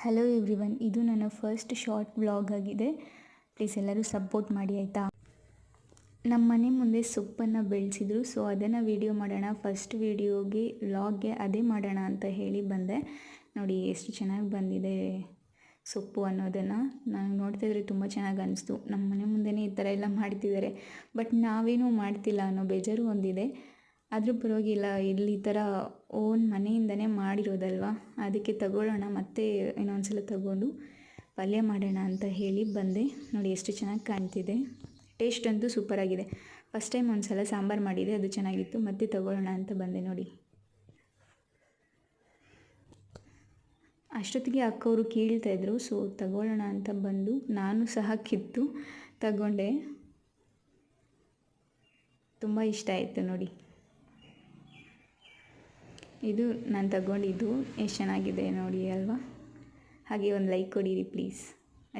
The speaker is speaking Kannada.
ಹಲೋ ಎವ್ರಿವನ್, ಇದು ನನ್ನ ಫಸ್ಟ್ ಶಾರ್ಟ್ ವ್ಲಾಗ್ ಆಗಿದೆ. ಪ್ಲೀಸ್ ಎಲ್ಲರೂ ಸಪೋರ್ಟ್ ಮಾಡಿ ಆಯಿತಾ. ನಮ್ಮ ಮನೆ ಮುಂದೆ ಸೊಪ್ಪನ್ನು ಬೆಳೆಸಿದ್ರು, ಸೊ ಅದನ್ನು ವೀಡಿಯೋ ಮಾಡೋಣ. ಫಸ್ಟ್ ವೀಡಿಯೋಗೆ ವ್ಲಾಗ್ಗೆ ಅದೇ ಮಾಡೋಣ ಅಂತ ಹೇಳಿ ಬಂದೆ. ನೋಡಿ ಎಷ್ಟು ಚೆನ್ನಾಗಿ ಬಂದಿದೆ ಸೊಪ್ಪು ಅನ್ನೋದನ್ನು ನಾನು ನೋಡ್ತಿದ್ರೆ ತುಂಬ ಚೆನ್ನಾಗಿ ಅನಿಸ್ತು. ನಮ್ಮ ಮನೆ ಮುಂದೆನೇ ಈ ಥರ ಎಲ್ಲ ಮಾಡ್ತಿದ್ದಾರೆ, ಬಟ್ ನಾವೇನೂ ಮಾಡ್ತಿಲ್ಲ ಅನ್ನೋ ಬೇಜಾರು ಒಂದಿದೆ. ಆದರೂ ಪರವಾಗಿಲ್ಲ, ಇಲ್ಲಿ ಈ ಥರ ಓನ್ ಮನೆಯಿಂದನೇ ಮಾಡಿರೋದಲ್ವ, ಅದಕ್ಕೆ ತಗೊಳ್ಳೋಣ, ಮತ್ತೆ ಇನ್ನೊಂದು ಸಲ ತಗೊಂಡು ಪಲ್ಯ ಮಾಡೋಣ ಅಂತ ಹೇಳಿ ಬಂದೆ. ನೋಡಿ ಎಷ್ಟು ಚೆನ್ನಾಗಿ ಕಾಣ್ತಿದೆ. ಟೇಸ್ಟ್ ಅಂತೂ ಸೂಪರಾಗಿದೆ. ಫಸ್ಟ್ ಟೈಮ್ ಒಂದು ಸಲ ಸಾಂಬಾರು ಮಾಡಿದೆ, ಅದು ಚೆನ್ನಾಗಿತ್ತು, ಮತ್ತೆ ತಗೊಳ್ಳೋಣ ಅಂತ ಬಂದೆ. ನೋಡಿ ಅಷ್ಟೊತ್ತಿಗೆ ಅಕ್ಕವರು ಕೀಳ್ತಾಯಿದ್ರು, ಸೊ ತಗೊಳ್ಳೋಣ ಅಂತ ಬಂದು ನಾನು ಸಹ ಕಿತ್ತು ತಗೊಂಡೆ. ತುಂಬ ಇಷ್ಟ ಆಯಿತು ನೋಡಿ. ಇದು ನಾನು ತಗೊಂಡಿದ್ದು ಎಷ್ಟು ಚೆನ್ನಾಗಿದೆ ನೋಡಿ ಅಲ್ವಾ. ಹಾಗೆ ಒಂದು ಲೈಕ್ ಕೊಡಿರಿ ಪ್ಲೀಸ್.